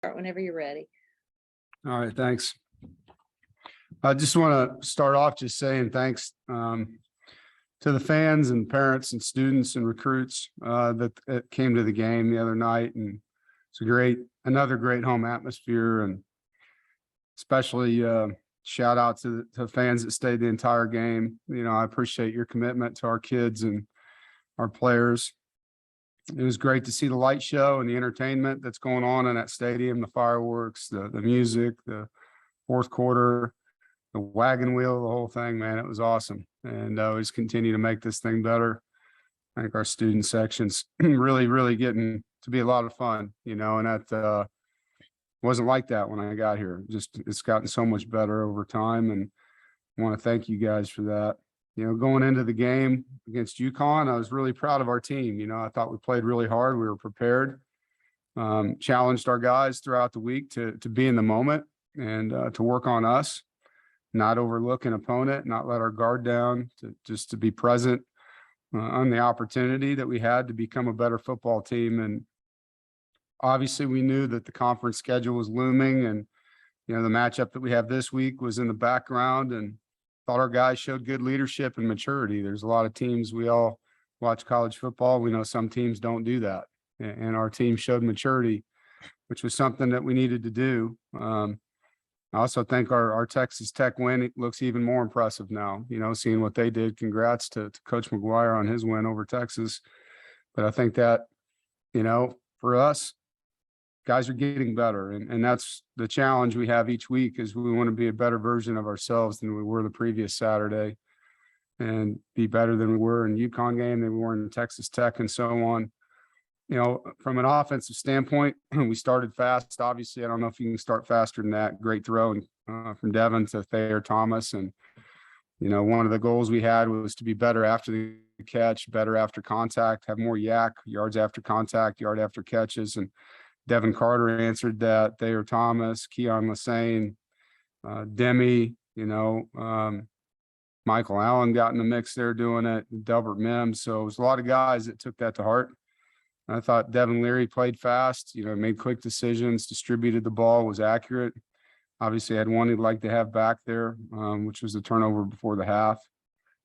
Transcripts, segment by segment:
Whenever you're ready. All right, thanks. I just want to start off just saying thanks to the fans and parents and students and recruits that came to the game the other night. And it's another great home atmosphere, and especially shout out to the fans that stayed the entire game. You know, I appreciate your commitment to our kids and our players. It was great to see the light show and the entertainment that's going on in that stadium, the fireworks, the music, the fourth quarter, the wagon wheel, the whole thing, man. It was awesome. And we just continue to make this thing better. I think our student section's really getting to be a lot of fun, you know, and that wasn't like that when I got here. It's gotten so much better over time, and I want to thank you guys for that. You know, going into the game against UConn, I was really proud of our team. You know, I thought we played really hard. We were prepared, challenged our guys throughout the week to be in the moment and to work on us, not overlook an opponent, not let our guard down, to be present on the opportunity that we had to become a better football team. And obviously we knew that the conference schedule was looming, and, you know, the matchup that we have this week was in the background, and thought our guys showed good leadership and maturity. There's a lot of teams, we all watch college football. We know some teams don't do that. And our team showed maturity, which was something that we needed to do. I also think our Texas Tech win, it looks even more impressive now, you know, seeing what they did. Congrats to Coach McGuire on his win over Texas. But I think that, you know, for us, guys are getting better, and that's the challenge we have each week, is we want to be a better version of ourselves than we were the previous Saturday, and be better than we were in UConn game, than we were in Texas Tech, and so on. You know, from an offensive standpoint, we started fast. Obviously, I don't know if you can start faster than that. Great throw from Devin to Thayer Thomas. And, you know, one of the goals we had was to be better after the catch, better after contact, have more yards after contact, yard after catches. And Devin Carter answered that. Thayer Thomas, Keon Lassane, Demi, you know, Michael Allen got in the mix there doing it, Delbert Mims. So it was a lot of guys that took that to heart. I thought Devin Leary played fast, you know, made quick decisions, distributed the ball, was accurate. Obviously had one he'd like to have back there, which was the turnover before the half.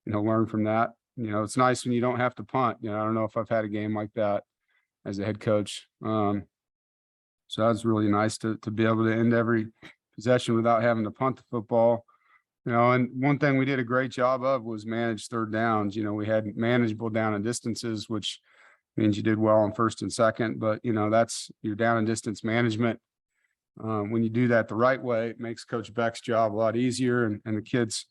You know, learn from that. You know, it's nice when you don't have to punt. You know, I don't know if I've had a game like that as a head coach. So that was really nice to be able to end every possession without having to punt the football. You know, and one thing we did a great job of was manage third downs. You know, we had manageable down and distances, which means you did well on first and second, but, you know, that's your down and distance management. When you do that the right way, it makes Coach Beck's job a lot easier, and the kids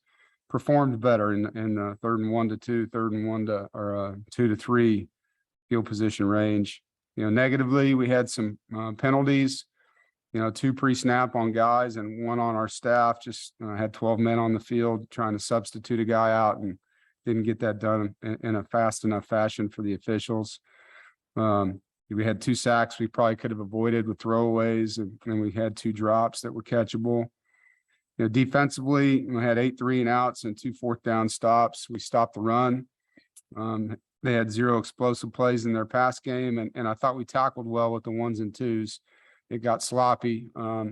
performed better in the 3rd and 1 to 2, 3rd and 1 to, or 2 to 3 field position range. You know, negatively, we had some penalties, you know, 2 pre-snap on guys and 1 on our staff. Just had 12 men on the field trying to substitute a guy out, and didn't get that done in a fast enough fashion for the officials. We had 2 sacks we probably could have avoided with throwaways, and we had 2 drops that were catchable. You know, defensively, we had 8 3-and-outs and 2 4th down stops. We stopped the run. They had 0 explosive plays in their pass game, and I thought we tackled well with the 1s and 2s. It got sloppy.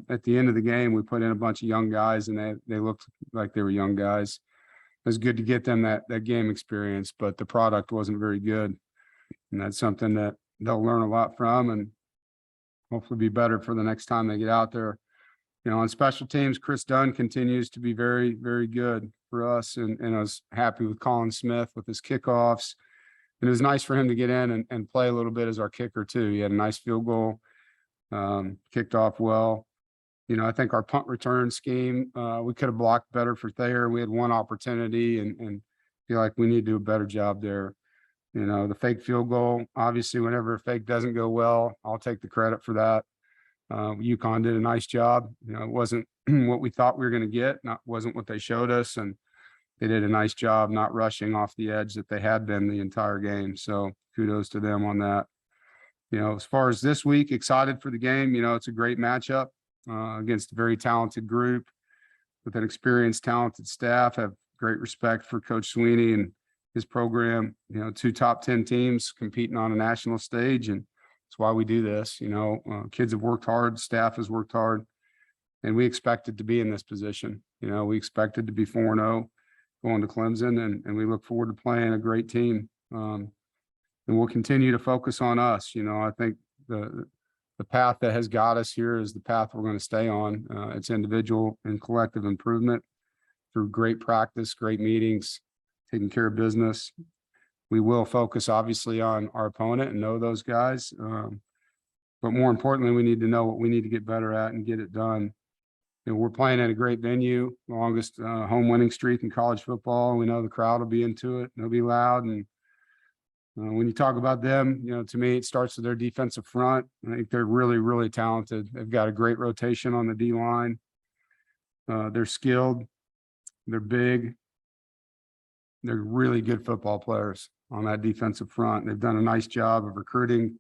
At the end of the game, we put in a bunch of young guys, and they looked like they were young guys. It was good to get them that game experience, but the product wasn't very good. And that's something that they'll learn a lot from, and hopefully be better for the next time they get out there. You know, on special teams, Chris Dunn continues to be very, very good for us. And I was happy with Colin Smith with his kickoffs. And it was nice for him to get in and play a little bit as our kicker too. He had a nice field goal, kicked off well. You know, I think our punt return scheme, we could have blocked better for Thayer. We had 1 opportunity, and feel like we need to do a better job there. You know, the fake field goal, obviously, whenever a fake doesn't go well, I'll take the credit for that. UConn did a nice job. You know, it wasn't what we thought we were going to get, wasn't what they showed us. And they did a nice job not rushing off the edge that they had been the entire game. So kudos to them on that. You know, as far as this week, excited for the game. You know, it's a great matchup against a very talented group with an experienced, talented staff. Have great respect for Coach Sweeney and his program. You know, 2 top 10 teams competing on a national stage, and It's why we do this. Kids have worked hard, staff has worked hard, and we expected to be in this position. We expected to be 4-0 going to Clemson, and we look forward to playing a great team. And we'll continue to focus on us. I think the path that has got us here is the path we're going to stay on. It's individual and collective improvement through great practice, great meetings, taking care of business. We will focus obviously on our opponent and know those guys. But more importantly, we need to know what we need to get better at and get it done. We're playing at a great venue, the longest home winning streak in college football. We know the crowd will be into it. They'll be loud. And when you talk about them, to me, it starts with their defensive front. I think they're really, really talented. They've got a great rotation on the D line. They're skilled. They're big. They're really good football players on that defensive front. They've done a nice job of recruiting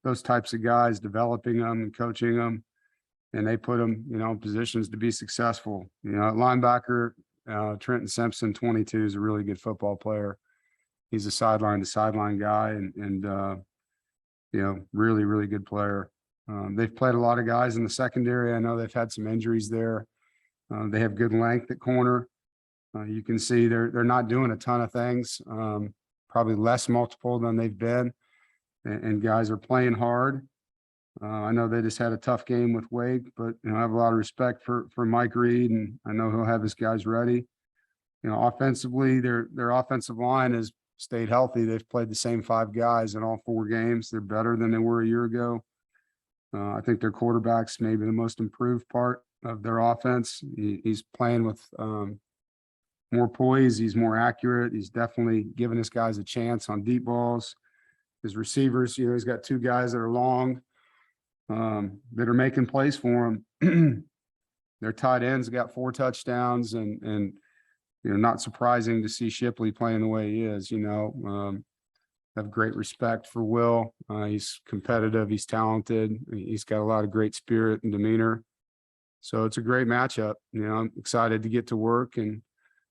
those types of guys, developing them and coaching them. And they put them, in positions to be successful. At linebacker, Trenton Simpson, 22, is a really good football player. He's a sideline to sideline guy and really, really good player. They've played a lot of guys in the secondary. I know they've had some injuries there. They have good length at corner. You can see they're not doing a ton of things, probably less multiple than they've been. And guys are playing hard. I know they just had a tough game with Wake, but I have a lot of respect for Mike Reed, and I know he'll have his guys ready. Offensively, their offensive line has stayed healthy. They've played the same 5 guys in all 4 games. They're better than they were a year ago. I think their quarterback's maybe the most improved part of their offense. He's playing with more poise. He's more accurate. He's definitely giving his guys a chance on deep balls. His receivers, he's got 2 guys that are long, that are making plays for him. Their tight ends got 4 touchdowns, and not surprising to see Shipley playing the way he is. Have great respect for Will. He's competitive. He's talented. He's got a lot of great spirit and demeanor. So it's a great matchup. I'm excited to get to work and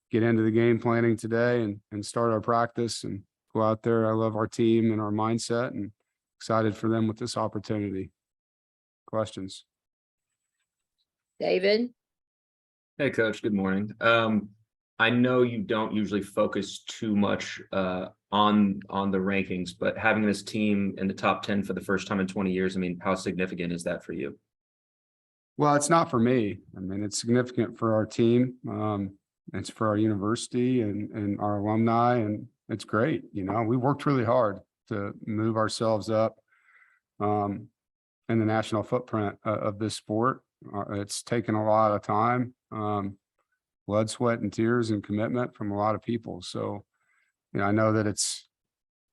get into the game planning today and start our practice and go out there. I love our team and our mindset, and excited for them with this opportunity. Questions? David? Hey, Coach. Good morning. I know you don't usually focus too much on the rankings, but having this team in the top 10 for the first time in 20 years, how significant is that for you? Well, it's not for me. It's significant for our team. It's for our university and our alumni, and it's great. We worked really hard to move ourselves up in the national footprint of this sport. It's taken a lot of time, blood, sweat, and tears and commitment from a lot of people. So, I know that it's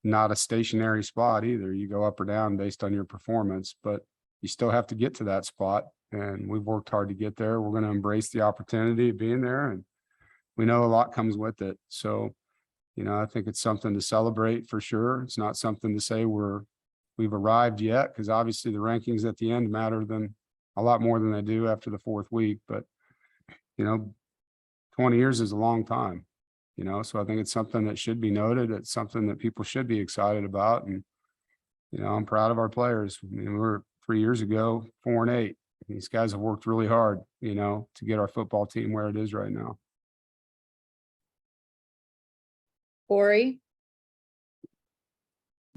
not a stationary spot either. You go up or down based on your performance, but you still have to get to that spot. And we've worked hard to get there. We're going to embrace the opportunity of being there, and we know a lot comes with it. So, I think it's something to celebrate for sure. It's not something to say we've arrived yet, because obviously the rankings at the end matter a lot more than they do after the 4th week. But 20 years is a long time, so I think it's something that should be noted. It's something that people should be excited about. And I'm proud of our players. We were 3 years ago 4-8. These guys have worked really hard, to get our football team where it is right now. Corey?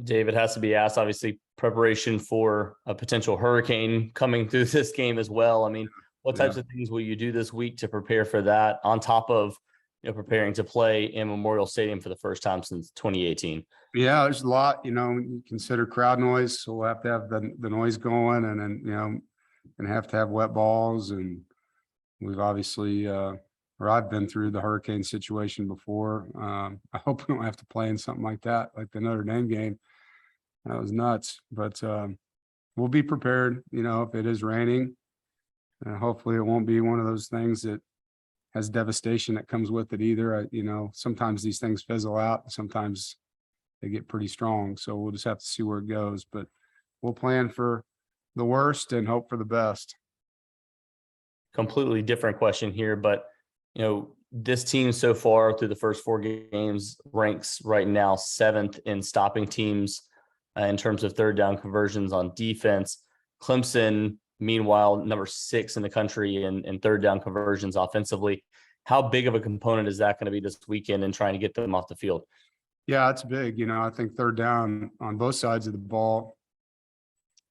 David, has to be asked, obviously, preparation for a potential hurricane coming through this game as well. What types of things will you do this week to prepare for that, on top of preparing to play in Memorial Stadium for the first time since 2018? Yeah, there's a lot. You consider crowd noise, so we'll have to have the noise going, and then and have to have wet balls. And we've obviously or I've been through the hurricane situation before. I hope we don't have to play in something like that, like the Notre Dame game. That was nuts. But we'll be prepared, if it is raining. Hopefully it won't be one of those things that has devastation that comes with it either. Sometimes these things fizzle out. Sometimes they get pretty strong. So we'll just have to see where it goes. But we'll plan for the worst and hope for the best. Completely different question here, but this team so far through the first 4 games ranks right now 7th in stopping teams in terms of third down conversions on defense. Clemson, meanwhile, number 6 in the country in third down conversions offensively. How big of a component is that going to be this weekend in trying to get them off the field? Yeah, it's big. I think third down on both sides of the ball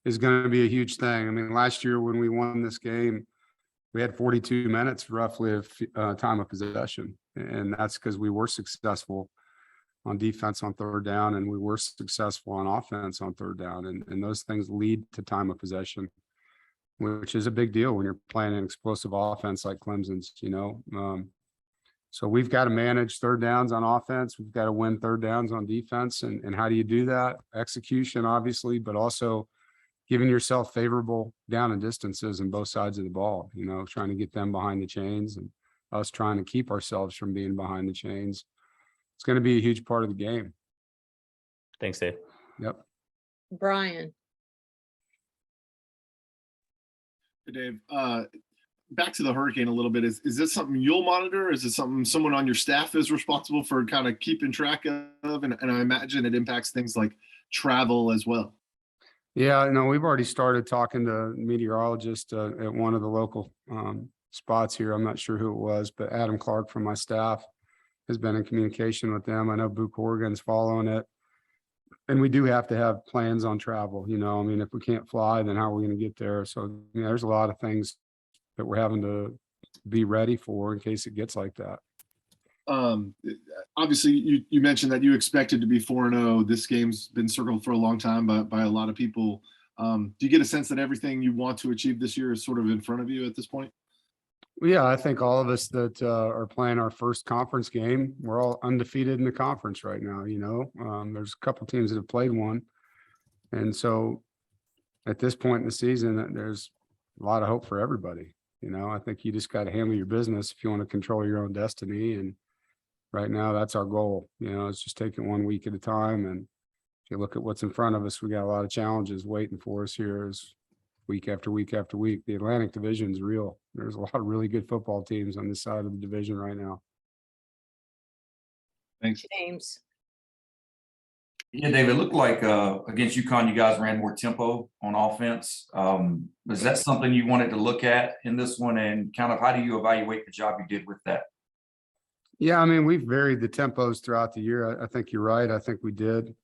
is going to be a huge thing. I mean, last year when we won this game, we had 42 minutes roughly of time of possession. And that's because we were successful on defense on third down, and we were successful on offense on third down. And those things lead to time of possession, which is a big deal when you're playing an explosive offense like Clemson's, So we've got to manage third downs on offense. We've got to win third downs on defense. And how do you do that? Execution, obviously, but also giving yourself favorable down and distances in both sides of the ball, trying to get them behind the chains and us trying to keep ourselves from being behind the chains. It's going to be a huge part of the game. Thanks, Dave. Yep. Brian. Hey, Dave, back to the hurricane a little bit. Is this something you'll monitor? Is it something someone on your staff is responsible for kind of keeping track of? And I imagine it impacts things like travel as well. Yeah, no, we've already started talking to meteorologists at one of the local spots here. I'm not sure who it was, but Adam Clark from my staff has been in communication with them. I know Buke, Oregon's following it. And we do have to have plans on travel. I mean, if we can't fly, then how are we going to get there? So, there's a lot of things that we're having to be ready for in case it gets like that. Obviously, you mentioned that you expected to be 4-0. This game's been circled for a long time by a lot of people. Do you get a sense that everything you want to achieve this year is sort of in front of you at this point? Well, yeah, I think all of us that are playing our first conference game, we're all undefeated in the conference right now. There's a couple teams that have played one. And so at this point in the season, there's a lot of hope for everybody. I think you just got to handle your business if you want to control your own destiny. And right now, that's our goal. It's just taking 1 week at a time. And if you look at what's in front of us, we got a lot of challenges waiting for us here as week after week after week. The Atlantic Division is real. There's a lot of really good football teams on this side of the division right now. Thanks. James. Yeah, David, it looked like against UConn, you guys ran more tempo on offense. Was that something you wanted to look at in this one? And kind of how do you evaluate the job you did with that? Yeah, I mean, we've varied the tempos throughout the year. I think you're right. I think we did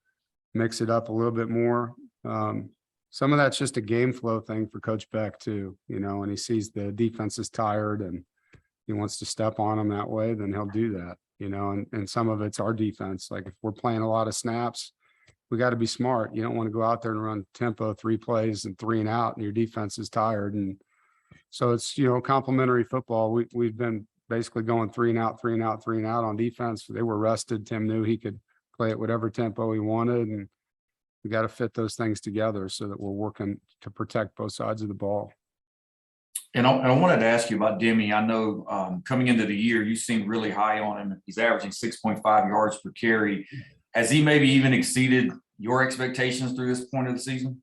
mix it up a little bit more. Some of that's just a game flow thing for Coach Beck too, and he sees the defense is tired and he wants to step on them that way, then he'll do that, and some of it's our defense. Like if we're playing a lot of snaps, we got to be smart. You don't want to go out there and run tempo 3 plays and 3 and out and your defense is tired. And so it's, complimentary football. We've been basically going 3 and out, 3 and out, 3 and out on defense. They were rested. Tim knew he could play at whatever tempo he wanted. And we got to fit those things together so that we're working to protect both sides of the ball. And I wanted to ask you about Demi. I know coming into the year, you seemed really high on him. He's averaging 6.5 yards per carry. Has he maybe even exceeded your expectations through this point of the season?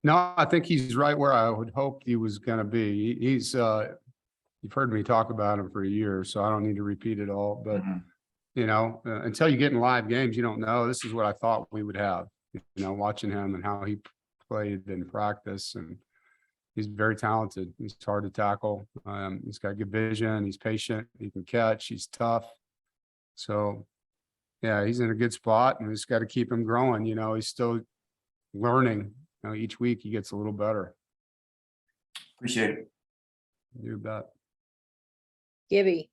No, I think he's right where I would hope he was going to be. He's you've heard me talk about him for a year, so I don't need to repeat it all. But until you get in live games, you don't know. This is what I thought we would have. Watching him and how he played in practice, and he's very talented. He's hard to tackle. He's got good vision. He's patient. He can catch. He's tough. So, yeah, he's in a good spot, and we just got to keep him growing. He's still learning. Each week he gets a little better. Appreciate it. You bet. Gibby.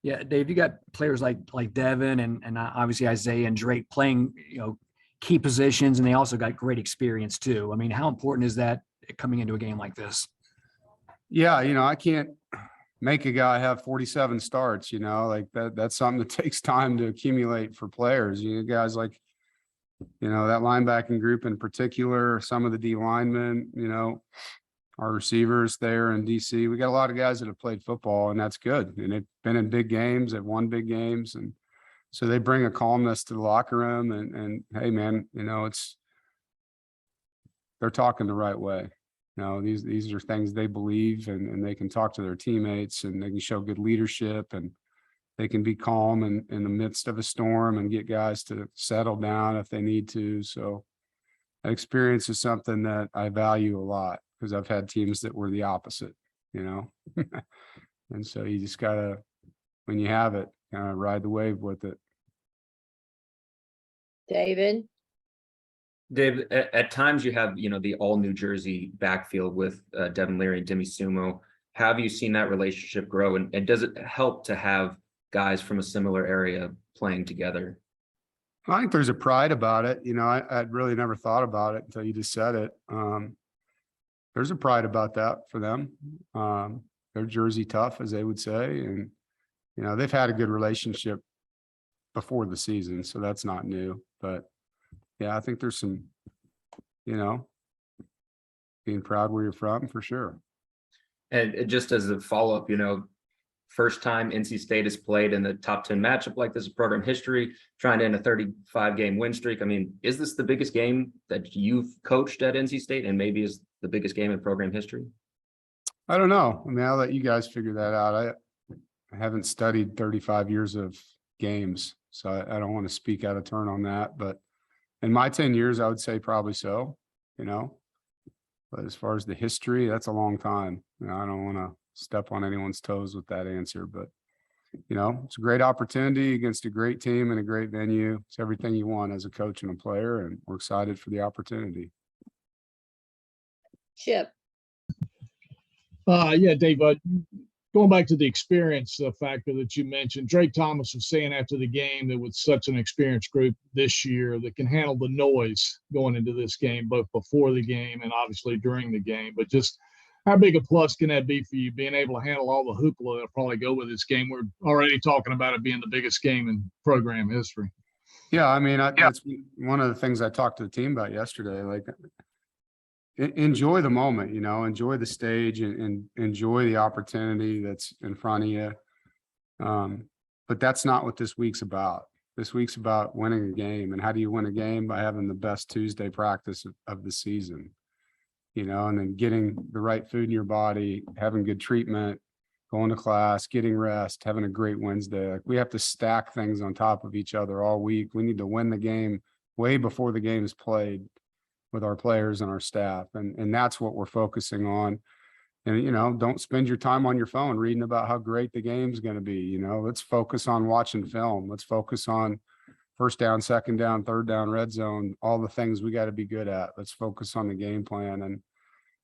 Yeah, Dave, you got players like Devin and obviously Isaiah and Drake playing, key positions, and they also got great experience too. I mean, how important is that coming into a game like this? Yeah, I can't make a guy have 47 starts, like that's something that takes time to accumulate for players. Guys like, that linebacking group in particular, some of the D linemen, our receivers there in DC. We got a lot of guys that have played football, and that's good. And they've been in big games, they've won big games. And so they bring a calmness to the locker room, and hey man, they're talking the right way. These are things they believe, and they can talk to their teammates, and they can show good leadership. And they can be calm in the midst of a storm and get guys to settle down if they need to. So that experience is something that I value a lot because I've had teams that were the opposite, you know? And so you just gotta, when you have it, kind of ride the wave with it. David, Dave, at times you have, the all New Jersey backfield with Devin Leary and Demi Sumo. Have you seen that relationship grow? And does it help to have guys from a similar area playing together? I think there's a pride about it. I'd really never thought about it until you just said it. There's a pride about that for them. They're Jersey tough, as they would say. And, they've had a good relationship before the season, so that's not new. But yeah, I think there's some, being proud where you're from for sure. And just as a follow-up, first time NC State has played in the top 10 matchup like this in program history, trying to end a 35-game win streak. I mean, is this the biggest game that you've coached at NC State and maybe is the biggest game in program history? I don't know. I mean, I'll let you guys figure that out. I haven't studied 35 years of games, so I don't want to speak out of turn on that. But in my 10 years, I would say probably so, But as far as the history, that's a long time. I don't want to step on anyone's toes with that answer, but it's a great opportunity against a great team and a great venue. It's everything you want as a coach and a player, and we're excited for the opportunity. Chip, Yeah, Dave, going back to the experience factor that you mentioned, Drake Thomas was saying after the game that with such an experienced group this year that can handle the noise going into this game, both before the game and obviously during the game, but just how big a plus can that be for you, being able to handle all the hoopla that'll probably go with this game? We're already talking about it being the biggest game in program history. Yeah, I mean, that's one of the things I talked to the team about yesterday. Like, enjoy the moment, enjoy the stage and enjoy the opportunity that's in front of you. But that's not what this week's about. This week's about winning a game. And how do you win a game? By having the best Tuesday practice of the season, and then getting the right food in your body, having good treatment, going to class, getting rest, having a great Wednesday. Like, we have to stack things on top of each other all week. We need to win the game way before the game is played with our players and our staff. And that's what we're focusing on. And, don't spend your time on your phone reading about how great the game's going to be. Let's focus on watching film. Let's focus on first down, second down, third down, red zone, all the things we got to be good at. Let's focus on the game plan. And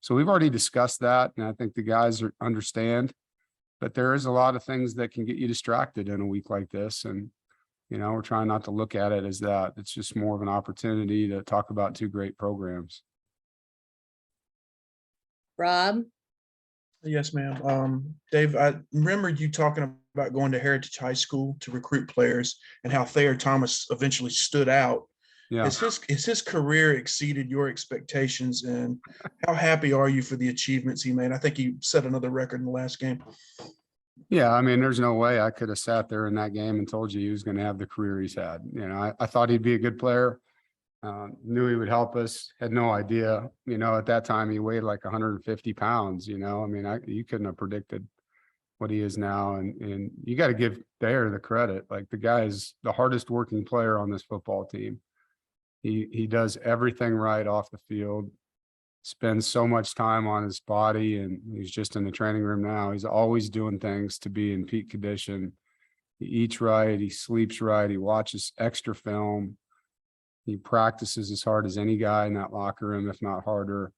so we've already discussed that. And I think the guys understand, but there is a lot of things that can get you distracted in a week like this. And, we're trying not to look at it as that. It's just more of an opportunity to talk about two great programs. Rob, Yes, ma'am. Dave, I remember you talking about going to Heritage High School to recruit players and how Thayer Thomas eventually stood out. Yeah. Has his career exceeded your expectations, and how happy are you for the achievements he made? I think he set another record in the last game. Yeah, I mean, there's no way I could have sat there in that game and told you he was going to have the career he's had. I thought he'd be a good player. Knew he would help us. Had no idea. At that time he weighed like 150 pounds. I mean, you couldn't have predicted what he is now. And you got to give Thayer the credit. Like, the guy is the hardest working player on this football team. He does everything right off the field. Spends so much time on his body, and he's just in the training room now. He's always doing things to be in peak condition. He eats right, he sleeps right, he watches extra film. He practices as hard as any guy in that locker room, if not harder.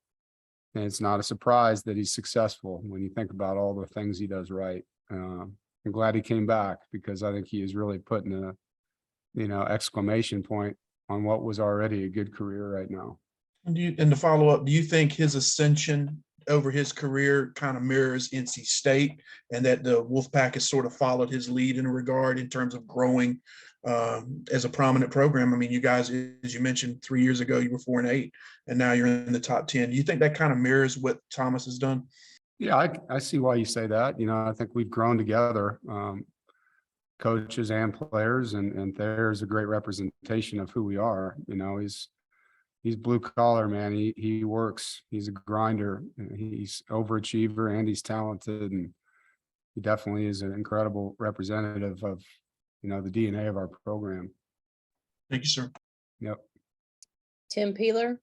And it's not a surprise that he's successful when you think about all the things he does right. I'm glad he came back, because I think he is really putting a, exclamation point on what was already a good career right now. And to follow up, do you think his ascension over his career kind of mirrors NC State, and that the Wolfpack has sort of followed his lead in a regard in terms of growing as a prominent program? I mean, you guys, as you mentioned, 3 years ago, you were 4-8, and now you're in the top 10. Do you think that kind of mirrors what Thomas has done? Yeah, I see why you say that. I think we've grown together, coaches and players, and Thayer's a great representation of who we are. He's blue collar, man. He works. He's a grinder. He's overachiever, and he's talented. And he definitely is an incredible representative of, the DNA of our program. Thank you, sir. Yep. Tim Peeler.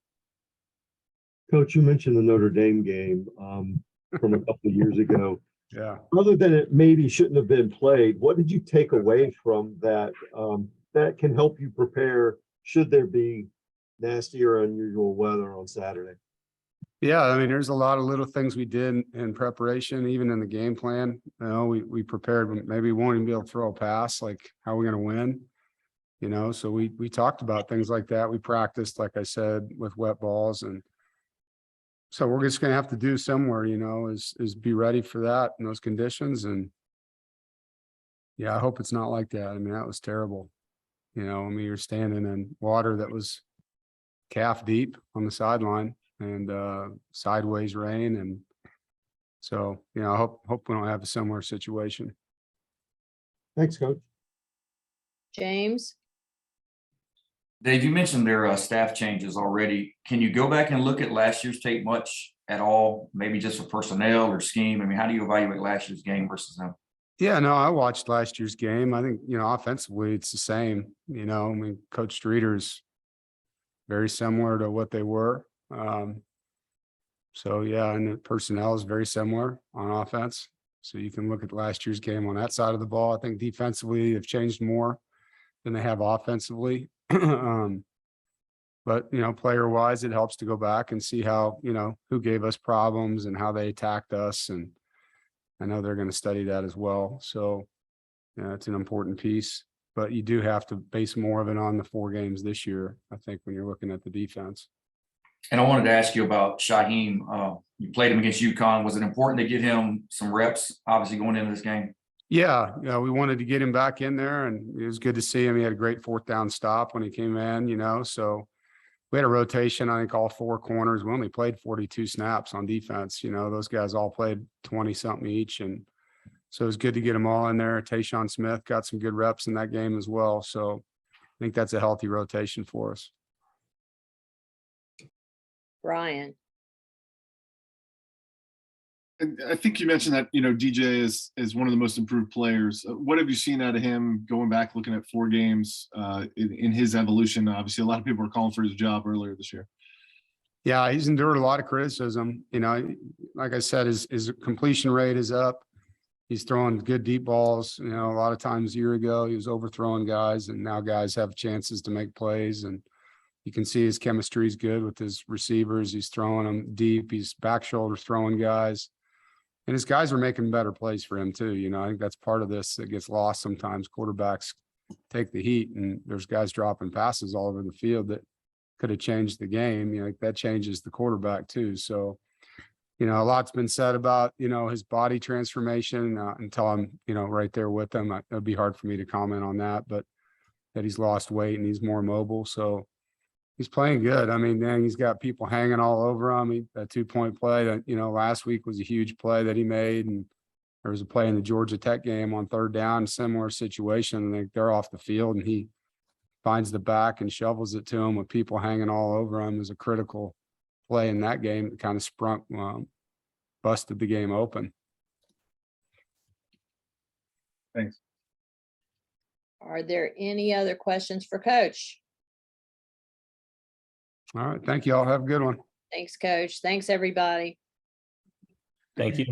Coach, you mentioned the Notre Dame game from a couple of years ago. Yeah. Other than it maybe shouldn't have been played, what did you take away from that that can help you prepare should there be nasty or unusual weather on Saturday? Yeah, I mean, there's a lot of little things we did in preparation, even in the game plan. We prepared, maybe we won't even be able to throw a pass, like how are we going to win? So we talked about things like that. We practiced, like I said, with wet balls. And so we're just going to have to do similar, is be ready for that in those conditions. And yeah, I hope it's not like that. I mean, that was terrible. You're standing in water that was calf deep on the sideline and sideways rain. And so, I hope we don't have a similar situation. Thanks, Coach. James. Dave, you mentioned their staff changes already. Can you go back and look at last year's tape much at all? Maybe just for personnel or scheme? I mean, how do you evaluate last year's game versus them? Yeah, no, I watched last year's game. I think, offensively, it's the same. Coach Streeter's very similar to what they were. So, yeah, and the personnel is very similar on offense. So you can look at last year's game on that side of the ball. I think defensively, they've changed more than they have offensively. But, player-wise, it helps to go back and see how, who gave us problems and how they attacked us. And I know they're going to study that as well. So, it's an important piece. But you do have to base more of it on the 4 games this year, I think, when you're looking at the defense. And I wanted to ask you about Shaheem. You played him against UConn. Was it important to get him some reps, obviously, going into this game? Yeah, we wanted to get him back in there, and it was good to see him. He had a great 4th down stop when he came in, so we had a rotation, I think all 4 corners. We only played 42 snaps on defense. Those guys all played 20-something each, and so it was good to get them all in there. Tayshaun Smith got some good reps in that game as well, so I think that's a healthy rotation for us. Brian. I think you mentioned that, DJ is one of the most improved players. What have you seen out of him going back, looking at 4 games in his evolution? Obviously, a lot of people are calling for his job earlier this year. Yeah, he's endured a lot of criticism. Like I said, his completion rate is up. He's throwing good deep balls. A lot of times a year ago, he was overthrowing guys, and now guys have chances to make plays. And you can see his chemistry is good with his receivers. He's throwing them deep. He's back shoulder throwing guys. And his guys are making better plays for him too. I think that's part of this that gets lost sometimes. Quarterbacks take the heat, and there's guys dropping passes all over the field that could have changed the game. That changes the quarterback too. So, a lot's been said about, his body transformation until I'm, right there with him. It'd be hard for me to comment on that, but that he's lost weight and he's more mobile. So he's playing good. I mean, dang, he's got people hanging all over him. That 2-point play that, last week was a huge play that he made. And there was a play in the Georgia Tech game on 3rd down, similar situation. They're off the field, and he finds the back and shovels it to him with people hanging all over him. Is a critical play in that game that kind of busted the game open. Thanks. Are there any other questions for Coach? All right. Thank you all. Have a good one. Thanks, Coach. Thanks, everybody. Thank you.